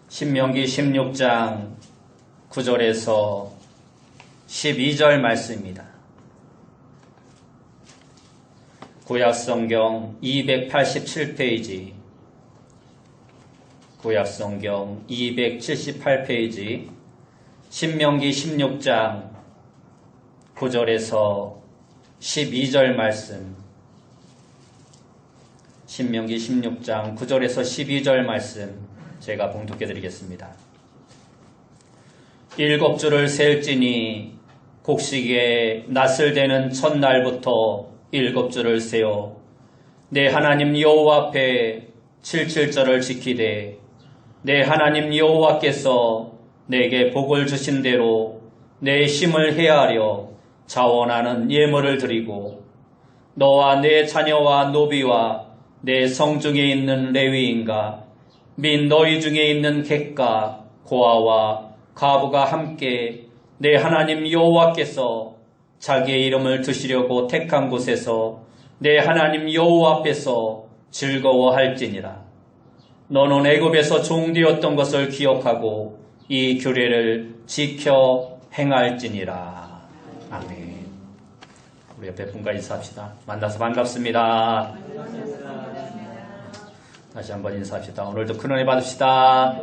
신명기 16장 9절에서 12절 말씀입니다. 구약성경 287페이지, 구약성경 278페이지, 신명기 16장 9절에서 12절 말씀, 신명기 16장 9절에서 12절 말씀 제가 봉독해 드리겠습니다. 7주를 셀지니 곡식에 낫을 대는 첫날부터 7주를 세어 내 하나님 여호와 앞에 77절을 지키되 내 하나님 여호와께서 내게 복을 주신 대로 내 힘을 헤아려 자원하는 예물을 드리고 너와 내 자녀와 노비와 내 성중에 있는 레위인과 및 너희 중에 있는 객과 고아와 과부가 함께 내 하나님 여호와께서 자기의 이름을 두시려고 택한 곳에서 내 하나님 여호와 앞에서 즐거워할지니라. 너는 애굽에서 종되었던 것을 기억하고 이 규례를 지켜 행할지니라. 아멘. 우리 옆에 분과 인사합시다. 만나서 반갑습니다. 다시 한번 인사합시다. 오늘도 큰 은혜 받읍시다.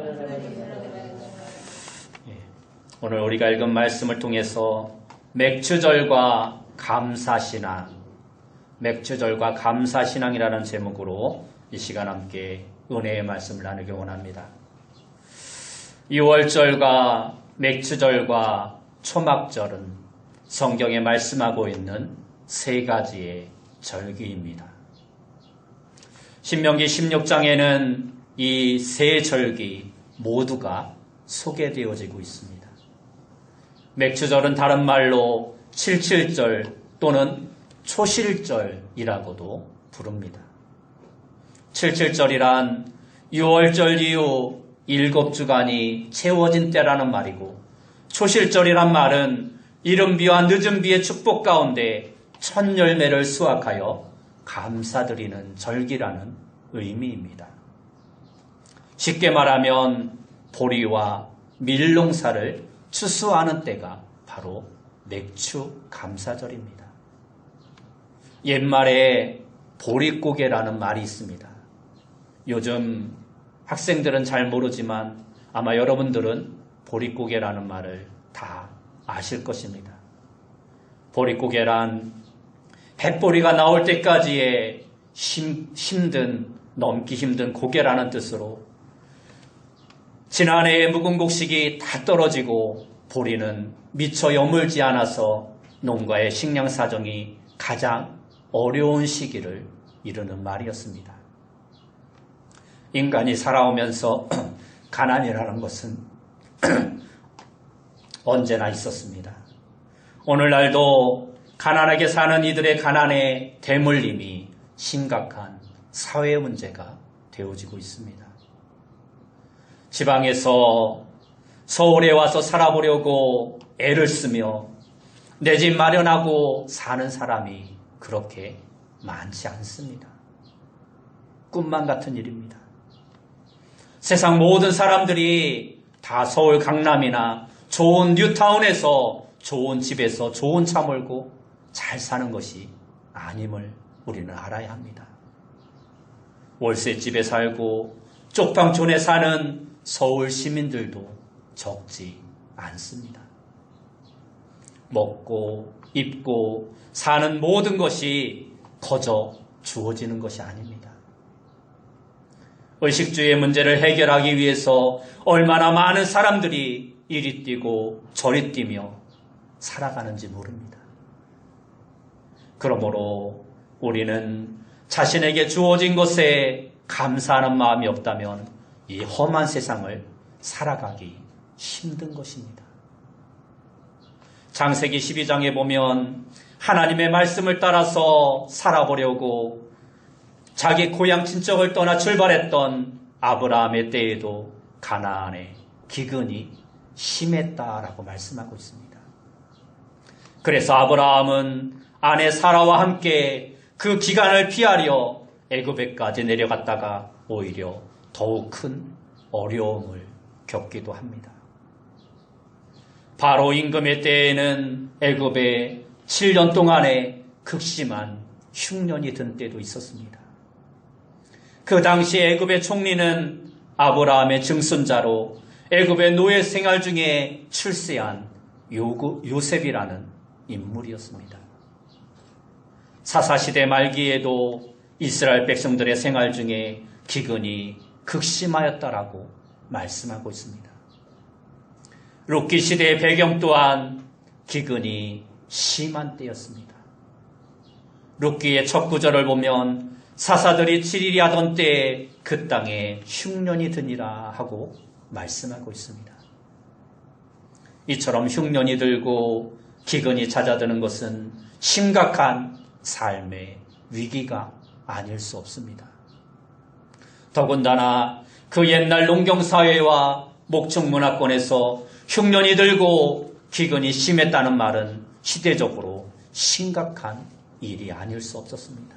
오늘 우리가 읽은 말씀을 통해서 맥추절과 감사신앙, 맥추절과 감사신앙이라는 제목으로 이 시간 함께 은혜의 말씀을 나누기 원합니다. 6월절과 맥추절과 초막절은 성경에 말씀하고 있는 세 가지의 절기입니다. 신명기 16장에는 이 세 절기 모두가 소개되어지고 있습니다. 맥추절은 다른 말로 칠칠절 또는 초실절이라고도 부릅니다. 칠칠절이란 6월절 이후 7주간이 채워진 때라는 말이고, 초실절이란 말은 이른 비와 늦은 비의 축복 가운데 첫 열매를 수확하여 감사드리는 절기라는 의미입니다. 쉽게 말하면 보리와 밀농사를 추수하는 때가 바로 맥추 감사절입니다. 옛말에 보릿고개라는 말이 있습니다. 요즘 학생들은 잘 모르지만 아마 여러분들은 보릿고개라는 말을 다 아실 것입니다. 보릿고개란 햇보리가 나올 때까지의 넘기 힘든 고개라는 뜻으로 지난해의 묵은 곡식이 다 떨어지고 보리는 미처 여물지 않아서 농가의 식량 사정이 가장 어려운 시기를 이루는 말이었습니다. 인간이 살아오면서 가난이라는 것은 언제나 있었습니다. 오늘날도 가난하게 사는 이들의 가난에 대물림이 심각한 사회 문제가 되어지고 있습니다. 지방에서 서울에 와서 살아보려고 애를 쓰며 내 집 마련하고 사는 사람이 그렇게 많지 않습니다. 꿈만 같은 일입니다. 세상 모든 사람들이 다 서울 강남이나 좋은 뉴타운에서 좋은 집에서 좋은 차 몰고 잘 사는 것이 아님을 우리는 알아야 합니다. 월세집에 살고 쪽방촌에 사는 서울 시민들도 적지 않습니다. 먹고 입고 사는 모든 것이 거저 주어지는 것이 아닙니다. 의식주의 문제를 해결하기 위해서 얼마나 많은 사람들이 이리 뛰고 저리 뛰며 살아가는지 모릅니다. 그러므로 우리는 자신에게 주어진 것에 감사하는 마음이 없다면 이 험한 세상을 살아가기 힘든 것입니다. 창세기 12장에 보면 하나님의 말씀을 따라서 살아보려고 자기 고향 친척을 떠나 출발했던 아브라함의 때에도 가나안에 기근이 심했다라고 말씀하고 있습니다. 그래서 아브라함은 아내 사라와 함께 그 기간을 피하려 애굽에까지 내려갔다가 오히려 더욱 큰 어려움을 겪기도 합니다. 바로 임금의 때에는 애굽에 7년 동안의 극심한 흉년이 든 때도 있었습니다. 그 당시 애굽의 총리는 아브라함의 증손자로 애굽의 노예 생활 중에 출세한 요셉이라는 인물이었습니다. 사사시대 말기에도 이스라엘 백성들의 생활 중에 기근이 극심하였다라고 말씀하고 있습니다. 룻기 시대의 배경 또한 기근이 심한 때였습니다. 룻기의 첫 구절을 보면 사사들이 7일이 하던 때에 그 땅에 흉년이 드니라 하고 말씀하고 있습니다. 이처럼 흉년이 들고 기근이 찾아드는 것은 심각한 삶의 위기가 아닐 수 없습니다. 더군다나 그 옛날 농경사회와 목축문화권에서 흉년이 들고 기근이 심했다는 말은 시대적으로 심각한 일이 아닐 수 없었습니다.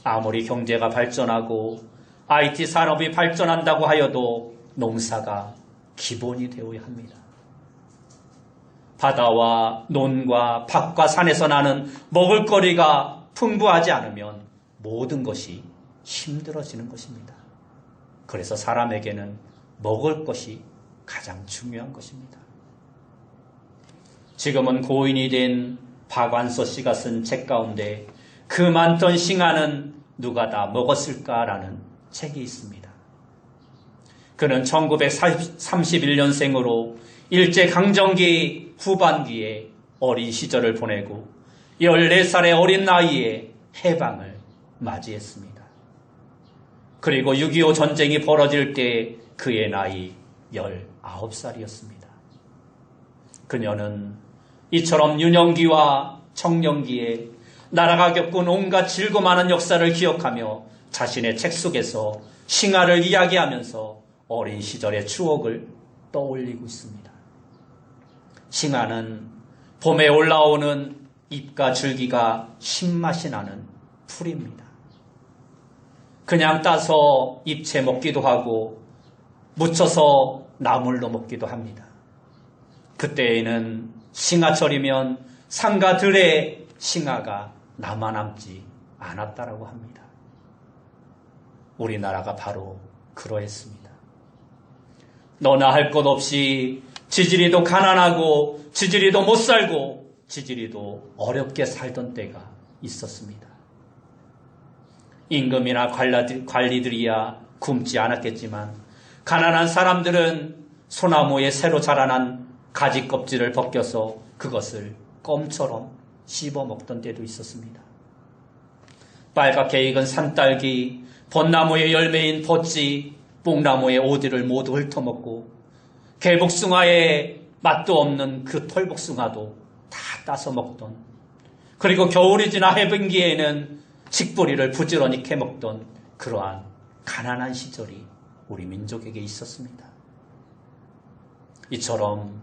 아무리 경제가 발전하고 IT 산업이 발전한다고 하여도 농사가 기본이 되어야 합니다. 바다와 논과 밭과 산에서 나는 먹을거리가 풍부하지 않으면 모든 것이 힘들어지는 것입니다. 그래서 사람에게는 먹을 것이 가장 중요한 것입니다. 지금은 고인이 된 박완서 씨가 쓴 책 가운데 그 많던 싱아는 누가 다 먹었을까라는 책이 있습니다. 그는 1931년생으로 일제강점기 후반기에 어린 시절을 보내고 14살의 어린 나이에 해방을 맞이했습니다. 그리고 6.25 전쟁이 벌어질 때 그의 나이 19살이었습니다. 그녀는 이처럼 유년기와 청년기에 나라가 겪은 온갖 질고많은 역사를 기억하며 자신의 책 속에서 싱아를 이야기하면서 어린 시절의 추억을 떠올리고 있습니다. 싱아는 봄에 올라오는 잎과 줄기가 신맛이 나는 풀입니다. 그냥 따서 잎채 먹기도 하고 묻혀서 나물로 먹기도 합니다. 그때에는 싱아철이면 산과 들에 싱아가 남아남지 않았다라고 합니다. 우리나라가 바로 그러했습니다. 너나 할 것 없이 지지리도 가난하고 지지리도 못 살고 지지리도 어렵게 살던 때가 있었습니다. 임금이나 관리들이야 굶지 않았겠지만 가난한 사람들은 소나무에 새로 자라난 가지 껍질을 벗겨서 그것을 껌처럼 씹어 먹던 때도 있었습니다. 빨갛게 익은 산딸기, 벚나무의 열매인 벚지, 뽕나무의 오디를 모두 훑어먹고 개복숭아에 맛도 없는 그 털복숭아도 다 따서 먹던, 그리고 겨울이 지나 해변기에는 직뿌리를 부지런히 캐먹던 그러한 가난한 시절이 우리 민족에게 있었습니다. 이처럼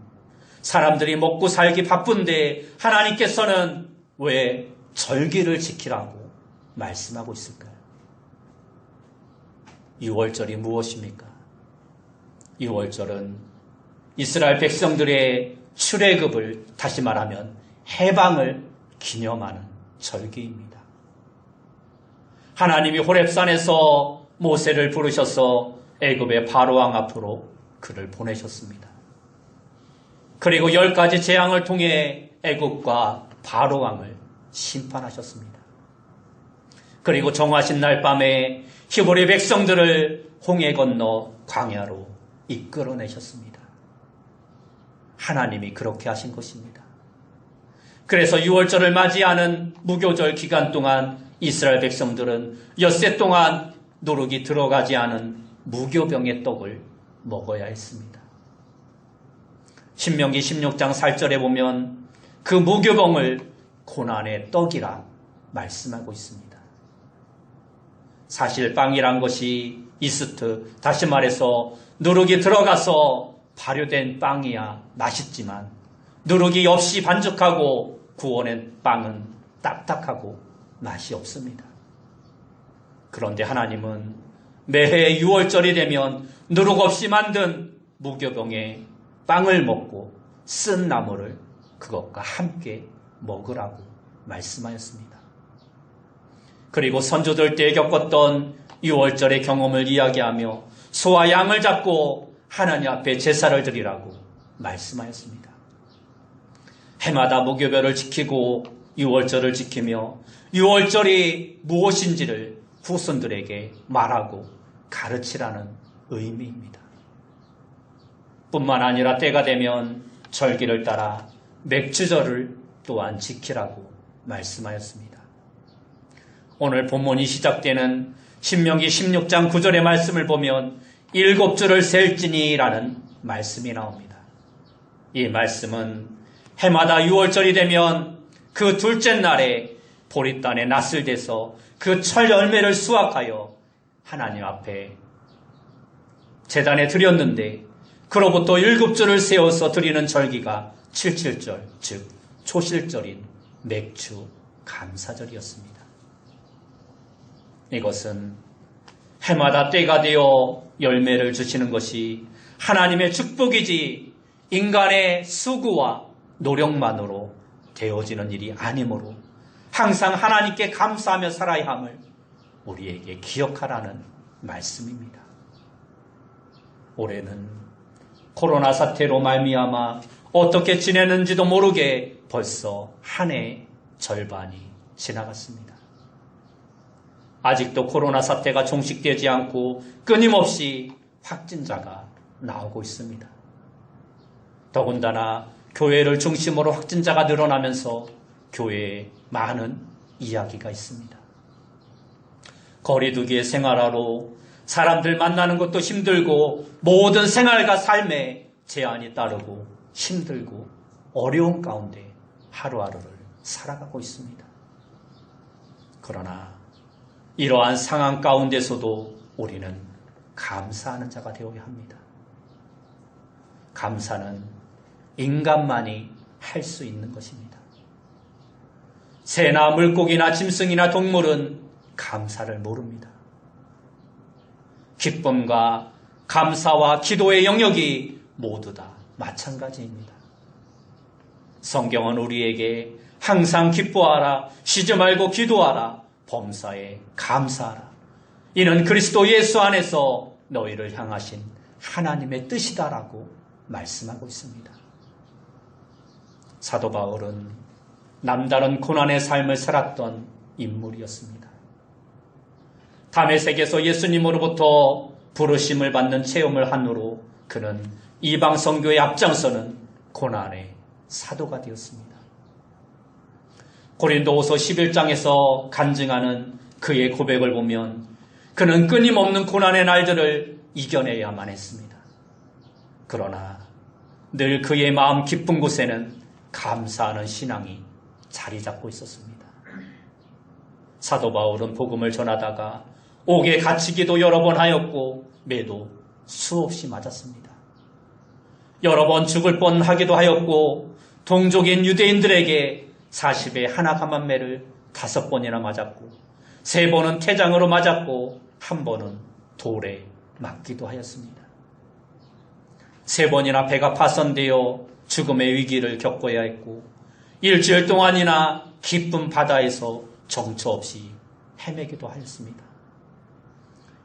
사람들이 먹고 살기 바쁜데 하나님께서는 왜 절기를 지키라고 말씀하고 있을까요? 6월절이 무엇입니까? 6월절은 이스라엘 백성들의 출애굽을, 다시 말하면 해방을 기념하는 절기입니다. 하나님이 호렙산에서 모세를 부르셔서 애굽의 바로왕 앞으로 그를 보내셨습니다. 그리고 10가지 재앙을 통해 애굽과 바로왕을 심판하셨습니다. 그리고 정하신 날 밤에 히브리 백성들을 홍해 건너 광야로 이끌어내셨습니다. 하나님이 그렇게 하신 것입니다. 그래서 6월절을 맞이하는 무교절 기간 동안 이스라엘 백성들은 엿새 동안 누룩이 들어가지 않은 무교병의 떡을 먹어야 했습니다. 신명기 16장 4절에 보면 그 무교병을 고난의 떡이라 말씀하고 있습니다. 사실 빵이란 것이 이스트, 다시 말해서 누룩이 들어가서 발효된 빵이야 맛있지만 누룩이 없이 반죽하고 구워낸 빵은 딱딱하고 맛이 없습니다. 그런데 하나님은 매해 6월절이 되면 누룩 없이 만든 무교병에 빵을 먹고 쓴 나물을 그것과 함께 먹으라고 말씀하였습니다. 그리고 선조들 때 겪었던 6월절의 경험을 이야기하며 소와 양을 잡고 하나님 앞에 제사를 드리라고 말씀하였습니다. 해마다 무교별을 지키고 6월절을 지키며 6월절이 무엇인지를 후손들에게 말하고 가르치라는 의미입니다. 뿐만 아니라 때가 되면 절기를 따라 맥주절을 또한 지키라고 말씀하였습니다. 오늘 본문이 시작되는 신명기 16장 9절의 말씀을 보면 7주를 셀지니라는 말씀이 나옵니다. 이 말씀은 해마다 6월절이 되면 그 둘째 날에 보리단에 낫을 대서 그 철 열매를 수확하여 하나님 앞에 제단에 드렸는데 그로부터 7주를 세워서 드리는 절기가 77절, 즉 초실절인 맥주 감사절이었습니다. 이것은 해마다 때가 되어 열매를 주시는 것이 하나님의 축복이지 인간의 수고와 노력만으로 되어지는 일이 아니므로 항상 하나님께 감사하며 살아야 함을 우리에게 기억하라는 말씀입니다. 올해는 코로나 사태로 말미암아 어떻게 지내는지도 모르게 벌써 한 해 절반이 지나갔습니다. 아직도 코로나 사태가 종식되지 않고 끊임없이 확진자가 나오고 있습니다. 더군다나 교회를 중심으로 확진자가 늘어나면서 교회에 많은 이야기가 있습니다. 거리두기의 생활화로 사람들 만나는 것도 힘들고 모든 생활과 삶에 제한이 따르고 힘들고 어려운 가운데 하루하루를 살아가고 있습니다. 그러나 이러한 상황 가운데서도 우리는 감사하는 자가 되어야 합니다. 감사는 인간만이 할 수 있는 것입니다. 새나 물고기나 짐승이나 동물은 감사를 모릅니다. 기쁨과 감사와 기도의 영역이 모두 다 마찬가지입니다. 성경은 우리에게 항상 기뻐하라, 쉬지 말고 기도하라, 범사에 감사하라. 이는 그리스도 예수 안에서 너희를 향하신 하나님의 뜻이다라고 말씀하고 있습니다. 사도 바울은 남다른 고난의 삶을 살았던 인물이었습니다. 다메섹에서 예수님으로부터 부르심을 받는 체험을 한 후로 그는 이방 선교에 앞장서는 고난의 사도가 되었습니다. 고린도후서 11장에서 간증하는 그의 고백을 보면 그는 끊임없는 고난의 날들을 이겨내야만 했습니다. 그러나 늘 그의 마음 깊은 곳에는 감사하는 신앙이 자리 잡고 있었습니다. 사도 바울은 복음을 전하다가 옥에 갇히기도 여러 번 하였고 매도 수없이 맞았습니다. 여러 번 죽을 뻔하기도 하였고 동족인 유대인들에게 40에 하나 감한매를 5번이나 맞았고 3번은 태장으로 맞았고 1번은 돌에 맞기도 하였습니다. 3번이나 배가 파손되어 죽음의 위기를 겪어야 했고 일주일 동안이나 깊은 바다에서 정처 없이 헤매기도 하였습니다.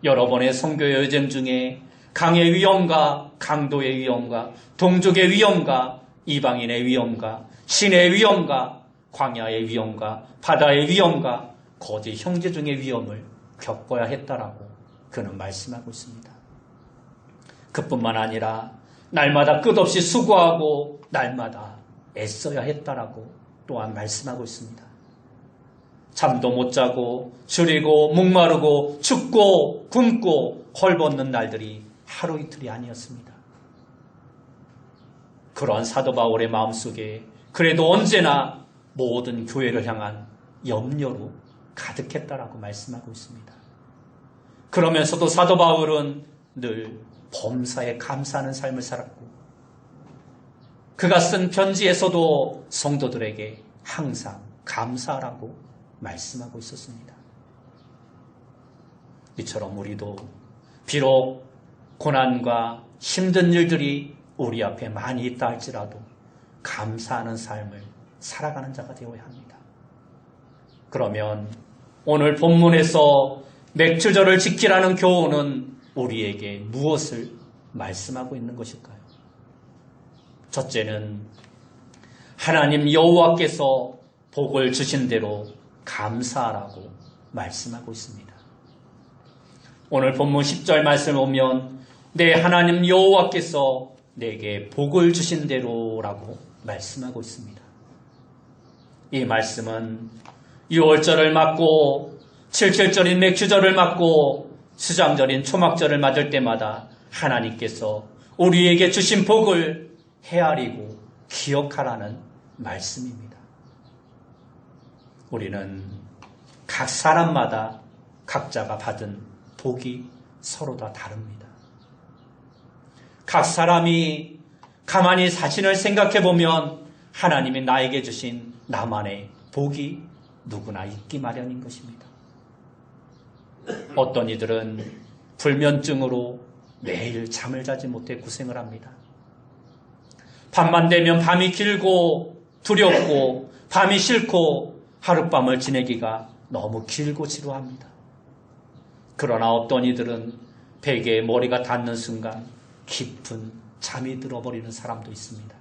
여러 번의 선교 여정 중에 강의 위험과 강도의 위험과 동족의 위험과 이방인의 위험과 신의 위험과 광야의 위험과 바다의 위험과 거짓 형제 중의 위험을 겪어야 했다라고 그는 말씀하고 있습니다. 그뿐만 아니라 날마다 끝없이 수고하고 날마다 애써야 했다라고 또한 말씀하고 있습니다. 잠도 못 자고 줄이고 목마르고 춥고 굶고 헐벗는 날들이 하루 이틀이 아니었습니다. 그러한 사도 바울의 마음속에 그래도 언제나 모든 교회를 향한 염려로 가득했다라고 말씀하고 있습니다. 그러면서도 사도 바울은 늘 범사에 감사하는 삶을 살았고 그가 쓴 편지에서도 성도들에게 항상 감사하라고 말씀하고 있었습니다. 이처럼 우리도 비록 고난과 힘든 일들이 우리 앞에 많이 있다 할지라도 감사하는 삶을 살아가는 자가 되어야 합니다. 그러면 오늘 본문에서 맥주절을 지키라는 교훈은 우리에게 무엇을 말씀하고 있는 것일까요? 첫째는 하나님 여호와께서 복을 주신 대로 감사하라고 말씀하고 있습니다. 오늘 본문 10절 말씀을 보면 내 하나님 여호와께서 내게 복을 주신 대로라고 말씀하고 있습니다. 이 말씀은 유월절을 맞고 77절인 맥주절을 맞고 수장절인 초막절을 맞을 때마다 하나님께서 우리에게 주신 복을 헤아리고 기억하라는 말씀입니다. 우리는 각 사람마다 각자가 받은 복이 서로 다 다릅니다. 각 사람이 가만히 자신을 생각해 보면 하나님이 나에게 주신 나만의 복이 누구나 있기 마련인 것입니다. 어떤 이들은 불면증으로 매일 잠을 자지 못해 고생을 합니다. 밤만 되면 밤이 길고 두렵고 밤이 싫고 하룻밤을 지내기가 너무 길고 지루합니다. 그러나 어떤 이들은 베개에 머리가 닿는 순간 깊은 잠이 들어버리는 사람도 있습니다.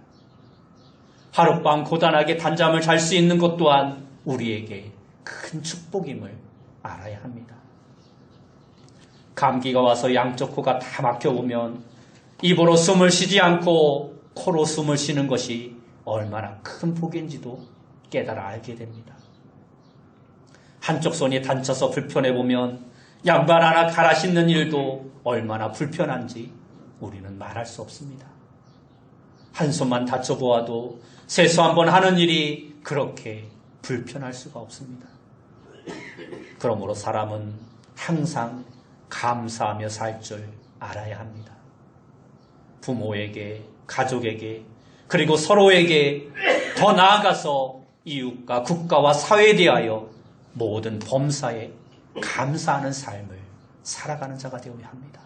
하룻밤 고단하게 단잠을 잘 수 있는 것 또한 우리에게 큰 축복임을 알아야 합니다. 감기가 와서 양쪽 코가 다 막혀오면 입으로 숨을 쉬지 않고 코로 숨을 쉬는 것이 얼마나 큰 복인지도 깨달아 알게 됩니다. 한쪽 손이 다쳐서 불편해보면 양말 하나 갈아 신는 일도 얼마나 불편한지 우리는 말할 수 없습니다. 한 손만 다쳐보아도 세수 한번 하는 일이 그렇게 불편할 수가 없습니다. 그러므로 사람은 항상 감사하며 살 줄 알아야 합니다. 부모에게, 가족에게, 그리고 서로에게, 더 나아가서 이웃과 국가와 사회에 대하여 모든 범사에 감사하는 삶을 살아가는 자가 되어야 합니다.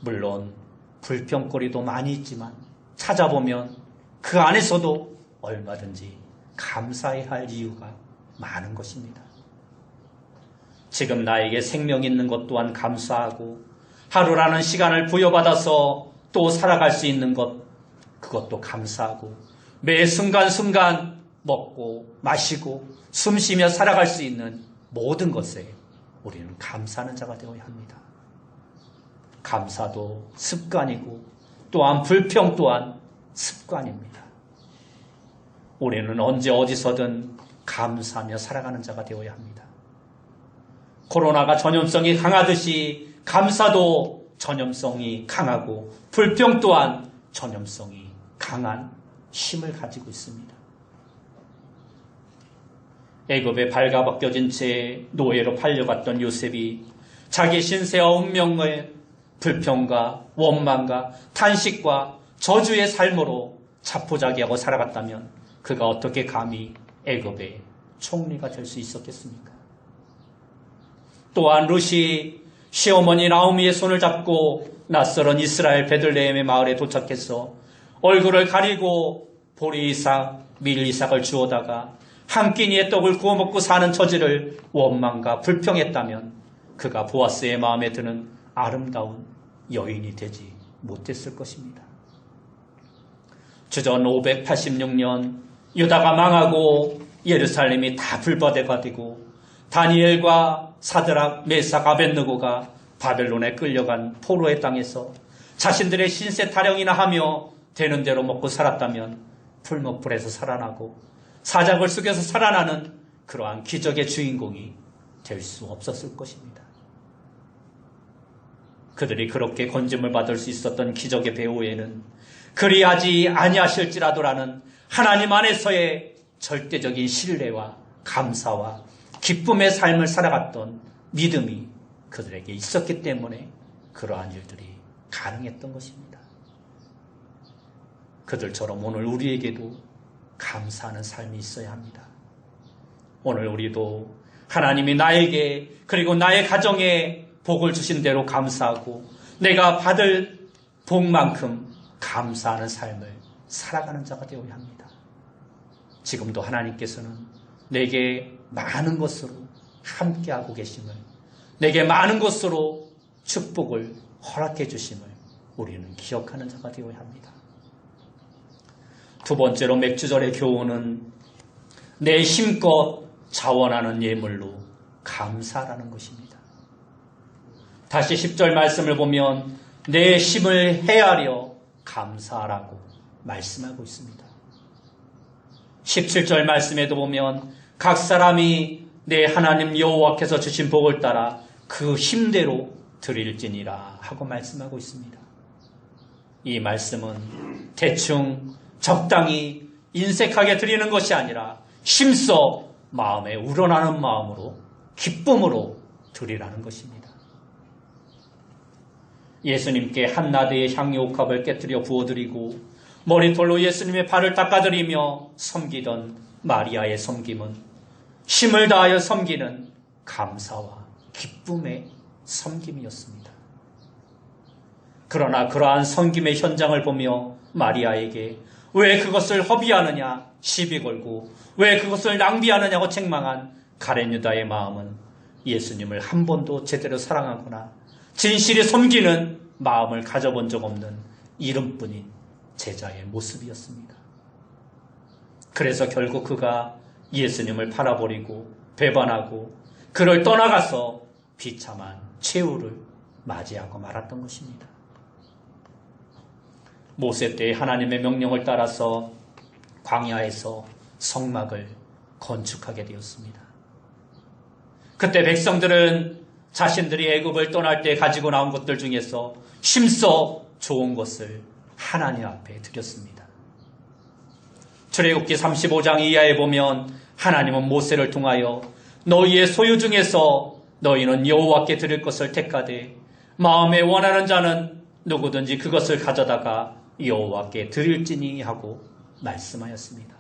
물론 불평거리도 많이 있지만 찾아보면 그 안에서도 얼마든지 감사해야 할 이유가 많은 것입니다. 지금 나에게 생명이 있는 것 또한 감사하고 하루라는 시간을 부여받아서 또 살아갈 수 있는 것 그것도 감사하고 매 순간순간 먹고 마시고 숨쉬며 살아갈 수 있는 모든 것에 우리는 감사하는 자가 되어야 합니다. 감사도 습관이고 또한 불평 또한 습관입니다. 우리는 언제 어디서든 감사하며 살아가는 자가 되어야 합니다. 코로나가 전염성이 강하듯이 감사도 전염성이 강하고 불평 또한 전염성이 강한 힘을 가지고 있습니다. 애굽에 발가벗겨진 채 노예로 팔려갔던 요셉이 자기 신세와 운명의 불평과 원망과 탄식과 저주의 삶으로 자포자기하고 살아갔다면 그가 어떻게 감히 애굽의 총리가 될 수 있었겠습니까? 또한 룻이 시어머니 나오미의 손을 잡고 낯설은 이스라엘 베들레헴의 마을에 도착해서 얼굴을 가리고 보리 이삭, 밀 이삭을 주워다가 한 끼니의 떡을 구워 먹고 사는 처지를 원망과 불평했다면 그가 보아스의 마음에 드는 아름다운 여인이 되지 못했을 것입니다. 주전 586년 유다가 망하고 예루살렘이 다 불바다가 다니엘과 사드락, 메삭, 아벳느고가 바벨론에 끌려간 포로의 땅에서 자신들의 신세 타령이나 하며 되는 대로 먹고 살았다면 풀목불에서 살아나고 사jak을 속에서 살아나는 그러한 기적의 주인공이 될 수 없었을 것입니다. 그들이 그렇게 건짐을 받을 수 있었던 기적의 배후에는 그리하지 아니하실지라도라는 하나님 안에서의 절대적인 신뢰와 감사와 기쁨의 삶을 살아갔던 믿음이 그들에게 있었기 때문에 그러한 일들이 가능했던 것입니다. 그들처럼 오늘 우리에게도 감사하는 삶이 있어야 합니다. 오늘 우리도 하나님이 나에게 그리고 나의 가정에 복을 주신 대로 감사하고 내가 받을 복만큼 감사하는 삶을 살아가는 자가 되어야 합니다. 지금도 하나님께서는 내게 많은 것으로 함께하고 계심을, 내게 많은 것으로 축복을 허락해 주심을 우리는 기억하는 자가 되어야 합니다. 두 번째로 맥주절의 교훈은 내 힘껏 자원하는 예물로 감사라는 것입니다. 다시 10절 말씀을 보면 내 힘을 헤아려 감사하라고 말씀하고 있습니다. 17절 말씀에도 보면 각 사람이 내 하나님 여호와께서 주신 복을 따라 그 힘대로 드릴지니라 하고 말씀하고 있습니다. 이 말씀은 대충 적당히 인색하게 드리는 것이 아니라 힘써 마음에 우러나는 마음으로 기쁨으로 드리라는 것입니다. 예수님께 한 나대의 향유옥합을 깨뜨려 부어드리고 머리털로 예수님의 발을 닦아드리며 섬기던 마리아의 섬김은 힘을 다하여 섬기는 감사와 기쁨의 섬김이었습니다. 그러나 그러한 섬김의 현장을 보며 마리아에게 왜 그것을 허비하느냐 시비 걸고 왜 그것을 낭비하느냐고 책망한 가룟 유다의 마음은 예수님을 한 번도 제대로 사랑하거나 진실히 섬기는 마음을 가져본 적 없는 이름뿐인 제자의 모습이었습니다. 그래서 결국 그가 예수님을 팔아버리고 배반하고 그를 떠나가서 비참한 최후를 맞이하고 말았던 것입니다. 모세 때 하나님의 명령을 따라서 광야에서 성막을 건축하게 되었습니다. 그때 백성들은 자신들이 애굽을 떠날 때 가지고 나온 것들 중에서 힘써 좋은 것을 하나님 앞에 드렸습니다. 출애굽기 35장 이하에 보면 하나님은 모세를 통하여 너희의 소유 중에서 너희는 여호와께 드릴 것을 택하되 마음에 원하는 자는 누구든지 그것을 가져다가 여호와께 드릴지니 하고 말씀하였습니다.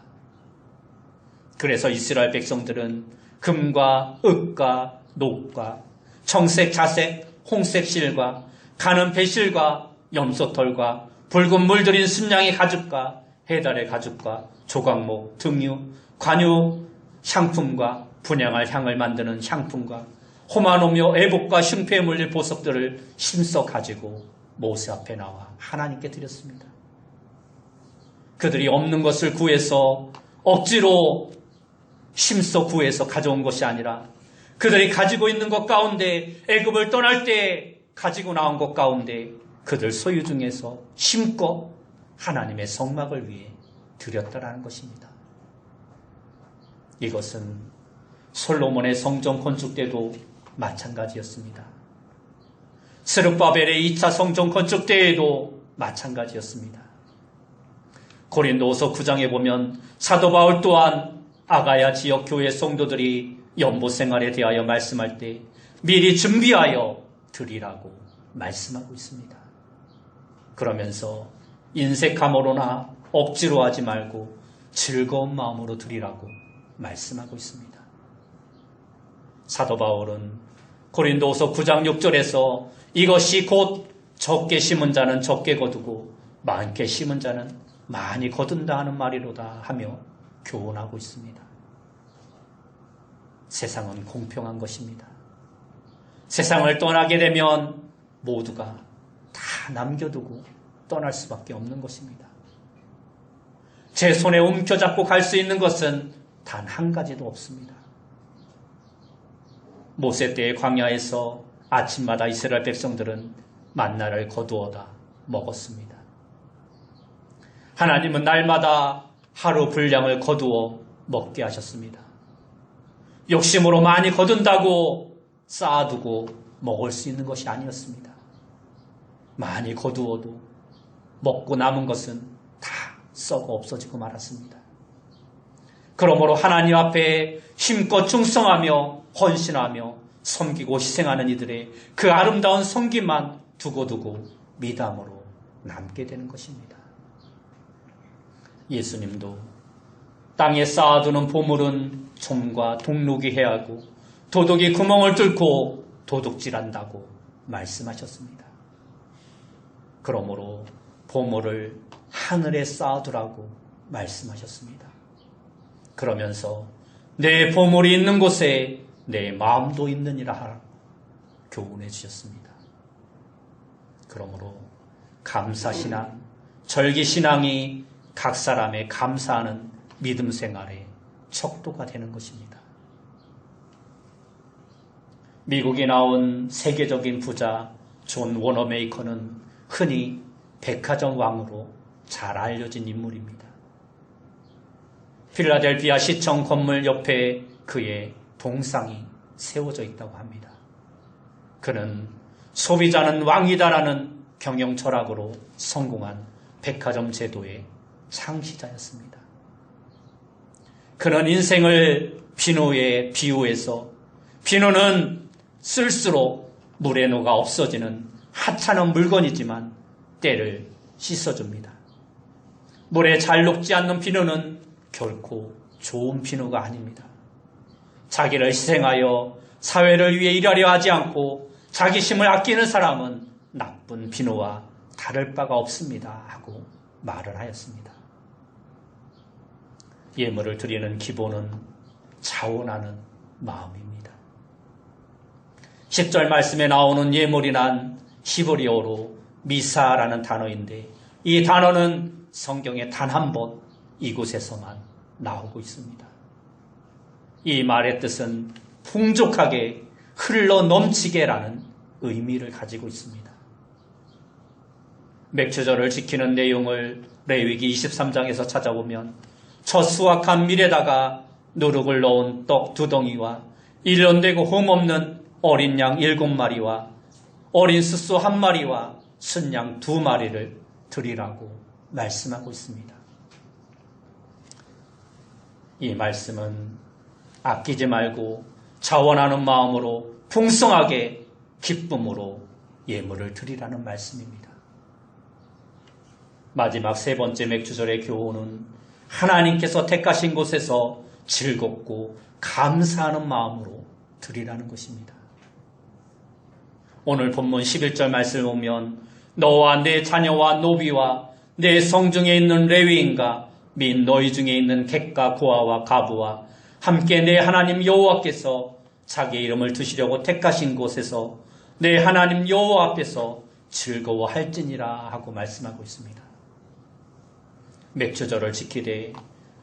그래서 이스라엘 백성들은 금과 읍과 녹과 청색 자색 홍색 실과 가는 배실과 염소털과 붉은 물들인 순양의 가죽과 해달의 가죽과 조각목, 등유, 관유 향품과 분향할 향을 만드는 향품과 호마노며 애복과 흉패에 물릴 보석들을 힘써 가지고 모세 앞에 나와 하나님께 드렸습니다. 그들이 없는 것을 구해서 억지로 힘써 구해서 가져온 것이 아니라 그들이 가지고 있는 것 가운데 애굽을 떠날 때 가지고 나온 것 가운데 그들 소유 중에서 힘껏 하나님의 성막을 위해 드렸다라는 것입니다. 이것은 솔로몬의 성전 건축 때도 마찬가지였습니다. 스룹바벨의 2차 성전 건축 때에도 마찬가지였습니다. 고린도후서 9장에 보면 사도 바울 또한 아가야 지역 교회 성도들이 연보 생활에 대하여 말씀할 때 미리 준비하여 드리라고 말씀하고 있습니다. 그러면서 인색함으로나 억지로 하지 말고 즐거운 마음으로 드리라고 말씀하고 있습니다. 사도 바울은 고린도후서 9장 6절에서 이것이 곧 적게 심은 자는 적게 거두고 많게 심은 자는 많이 거둔다 하는 말이로다 하며 교훈하고 있습니다. 세상은 공평한 것입니다. 세상을 떠나게 되면 모두가 다 남겨두고 떠날 수밖에 없는 것입니다. 제 손에 움켜잡고 갈 수 있는 것은 단 한 가지도 없습니다. 모세 때의 광야에서 아침마다 이스라엘 백성들은 만나를 거두어다 먹었습니다. 하나님은 날마다 하루 분량을 거두어 먹게 하셨습니다. 욕심으로 많이 거둔다고 쌓아두고 먹을 수 있는 것이 아니었습니다. 많이 거두어도 먹고 남은 것은 다 썩어 없어지고 말았습니다. 그러므로 하나님 앞에 힘껏 충성하며 헌신하며 섬기고 희생하는 이들의 그 아름다운 섬김만 두고두고 미담으로 남게 되는 것입니다. 예수님도 땅에 쌓아두는 보물은 좀과 동룩이 해하고 도둑이 구멍을 뚫고 도둑질한다고 말씀하셨습니다. 그러므로 보물을 하늘에 쌓아두라고 말씀하셨습니다. 그러면서 내 보물이 있는 곳에 내 마음도 있느니라 하라고 교훈해 주셨습니다. 그러므로 감사신앙, 절기신앙이 각 사람의 감사하는 믿음 생활의 척도가 되는 것입니다. 미국에 나온 세계적인 부자 존 워너메이커는 흔히 백화점 왕으로 잘 알려진 인물입니다. 필라델피아 시청 건물 옆에 그의 동상이 세워져 있다고 합니다. 그는 소비자는 왕이다라는 경영 철학으로 성공한 백화점 제도의 창시자였습니다. 그는 인생을 비누에 비유해서 비누는 쓸수록 물에 녹아 없어지는 하찮은 물건이지만 때를 씻어줍니다. 물에 잘 녹지 않는 비누는 결코 좋은 비누가 아닙니다. 자기를 희생하여 사회를 위해 일하려 하지 않고 자기심을 아끼는 사람은 나쁜 비누와 다를 바가 없습니다 하고 말을 하였습니다. 예물을 드리는 기본은 자원하는 마음입니다. 10절 말씀에 나오는 예물이란 히브리어로 미사라는 단어인데 이 단어는 성경에 단 한 번 이곳에서만 나오고 있습니다. 이 말의 뜻은 풍족하게 흘러 넘치게라는 의미를 가지고 있습니다. 맥주절을 지키는 내용을 레위기 23장에서 찾아보면 첫 수확한 밀에다가 누룩을 넣은 떡 2덩이와 1년 되고 흠없는 어린 양 7마리와 어린 숫소 1마리와 순양 2마리를 드리라고 말씀하고 있습니다. 이 말씀은 아끼지 말고 자원하는 마음으로 풍성하게 기쁨으로 예물을 드리라는 말씀입니다. 마지막 세 번째 맥주절의 교훈은 하나님께서 택하신 곳에서 즐겁고 감사하는 마음으로 드리라는 것입니다. 오늘 본문 11절 말씀을 보면 너와 내 자녀와 노비와 내 성중에 있는 레위인과 및 너희 중에 있는 객과 고아와 가부와 함께 내 하나님 여호와께서 자기 이름을 두시려고 택하신 곳에서 내 하나님 여호와 앞에서 즐거워할지니라 하고 말씀하고 있습니다. 맥주절을 지키되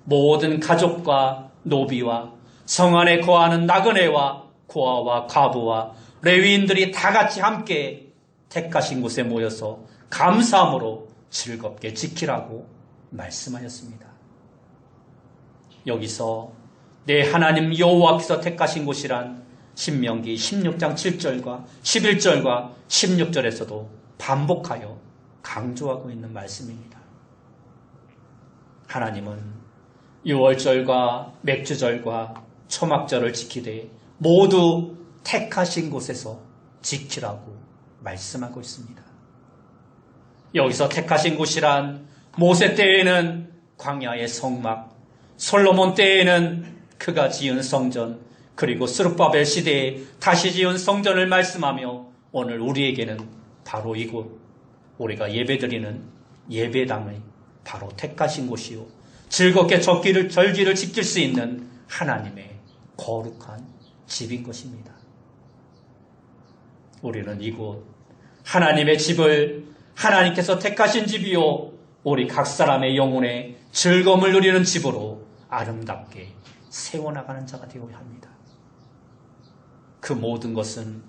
모든 가족과 노비와 성 안에 거하는 나그네와 고아와 과부와 레위인들이 다 같이 함께 택하신 곳에 모여서 감사함으로 즐겁게 지키라고 말씀하였습니다. 여기서 내 하나님 여호와께서 택하신 곳이란 신명기 16장 7절과 11절과 16절에서도 반복하여 강조하고 있는 말씀입니다. 하나님은 유월절과 맥주절과 초막절을 지키되 모두 택하신 곳에서 지키라고 말씀하고 있습니다. 여기서 택하신 곳이란 모세 때에는 광야의 성막, 솔로몬 때에는 그가 지은 성전, 그리고 스룹바벨 시대에 다시 지은 성전을 말씀하며 오늘 우리에게는 바로 이곳, 우리가 예배드리는 예배당의 바로 택하신 곳이요 즐겁게 절기를 지킬 수 있는 하나님의 거룩한 집인 것입니다. 우리는 이곳 하나님의 집을 하나님께서 택하신 집이요 우리 각 사람의 영혼에 즐거움을 누리는 집으로 아름답게 세워나가는 자가 되어야 합니다. 그 모든 것은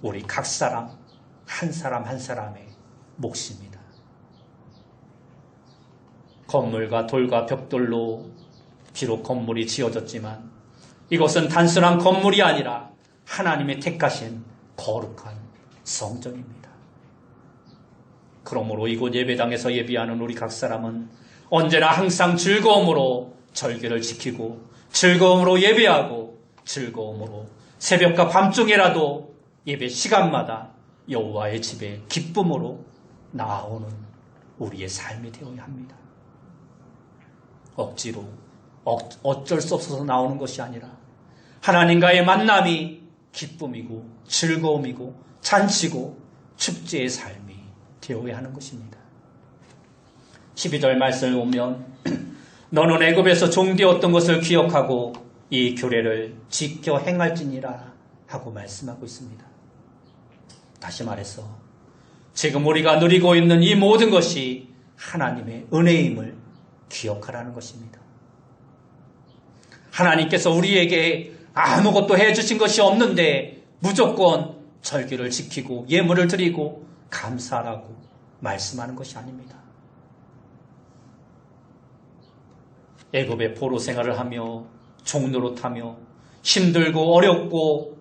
우리 각 사람 한 사람의 몫입니다. 건물과 돌과 벽돌로 비록 건물이 지어졌지만 이것은 단순한 건물이 아니라 하나님의 택하신 거룩한 성전입니다. 그러므로 이곳 예배당에서 예배하는 우리 각 사람은 언제나 항상 즐거움으로 절기를 지키고 즐거움으로 예배하고 즐거움으로 새벽과 밤중에라도 예배 시간마다 여호와의 집에 기쁨으로 나아오는 우리의 삶이 되어야 합니다. 억지로 어쩔 수 없어서 나오는 것이 아니라 하나님과의 만남이 기쁨이고 즐거움이고 잔치고 축제의 삶이 되어야 하는 것입니다. 12절 말씀을 보면 너는 애굽에서 종되었던 것을 기억하고 이 규례를 지켜 행할지니라 하고 말씀하고 있습니다. 다시 말해서 지금 우리가 누리고 있는 이 모든 것이 하나님의 은혜임을 기억하라는 것입니다. 하나님께서 우리에게 아무것도 해주신 것이 없는데 무조건 절기를 지키고 예물을 드리고 감사하라고 말씀하는 것이 아닙니다. 애굽의 포로 생활을 하며 종노릇하며 힘들고 어렵고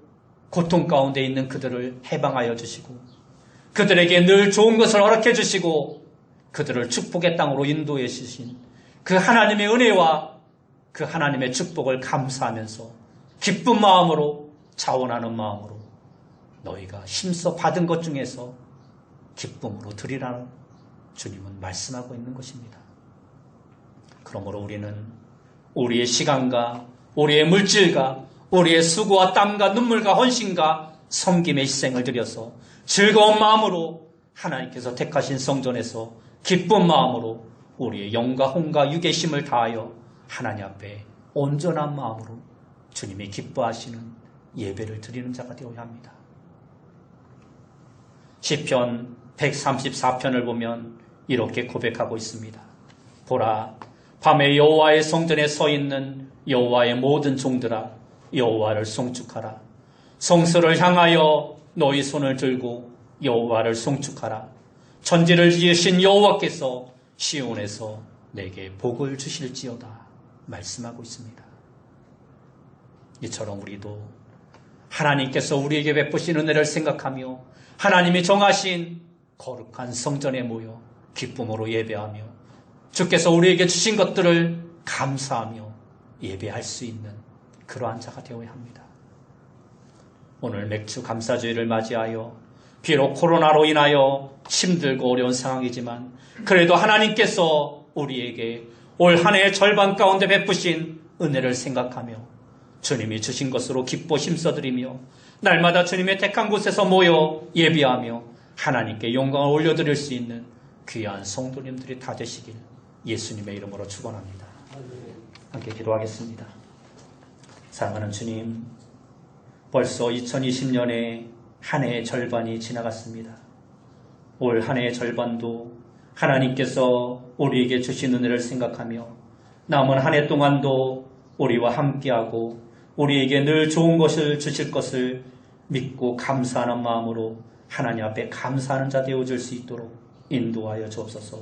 고통 가운데 있는 그들을 해방하여 주시고 그들에게 늘 좋은 것을 허락해 주시고 그들을 축복의 땅으로 인도해 주신 그 하나님의 은혜와 그 하나님의 축복을 감사하면서 기쁜 마음으로 자원하는 마음으로 너희가 힘써 받은 것 중에서 기쁨으로 드리라는 주님은 말씀하고 있는 것입니다. 그러므로 우리는 우리의 시간과 우리의 물질과 우리의 수고와 땀과 눈물과 헌신과 섬김의 희생을 드려서 즐거운 마음으로 하나님께서 택하신 성전에서 기쁜 마음으로 우리의 영과 혼과 육의 힘을 다하여 하나님 앞에 온전한 마음으로 주님이 기뻐하시는 예배를 드리는 자가 되어야 합니다. 시편 134편을 보면 이렇게 고백하고 있습니다. 보라, 밤에 여호와의 성전에 서 있는 여호와의 모든 종들아, 여호와를 송축하라. 성소를 향하여 너희 손을 들고 여호와를 송축하라. 천지를 지으신 여호와께서 시온에서 내게 복을 주실지어다 말씀하고 있습니다. 이처럼 우리도 하나님께서 우리에게 베푸신 은혜를 생각하며 하나님이 정하신 거룩한 성전에 모여 기쁨으로 예배하며 주께서 우리에게 주신 것들을 감사하며 예배할 수 있는 그러한 자가 되어야 합니다. 오늘 맥주 감사주의를 맞이하여 비록 코로나로 인하여 힘들고 어려운 상황이지만 그래도 하나님께서 우리에게 올 한 해의 절반 가운데 베푸신 은혜를 생각하며 주님이 주신 것으로 기뻐 힘써드리며 날마다 주님의 택한 곳에서 모여 예배하며 하나님께 영광을 올려드릴 수 있는 귀한 성도님들이 다 되시길 예수님의 이름으로 축원합니다. 함께 기도하겠습니다. 사랑하는 주님, 벌써 2020년의 한 해의 절반이 지나갔습니다. 올 한 해의 절반도 하나님께서 우리에게 주신 은혜를 생각하며 남은 한 해 동안도 우리와 함께하고 우리에게 늘 좋은 것을 주실 것을 믿고 감사하는 마음으로 하나님 앞에 감사하는 자 되어줄 수 있도록 인도하여 주옵소서.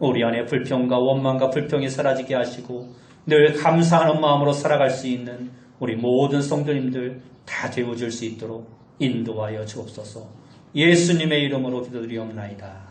우리 안에 불평과 원망과 불평이 사라지게 하시고 늘 감사하는 마음으로 살아갈 수 있는 우리 모든 성도님들 다 되어줄 수 있도록 인도하여 주옵소서. 예수님의 이름으로 기도드리옵나이다.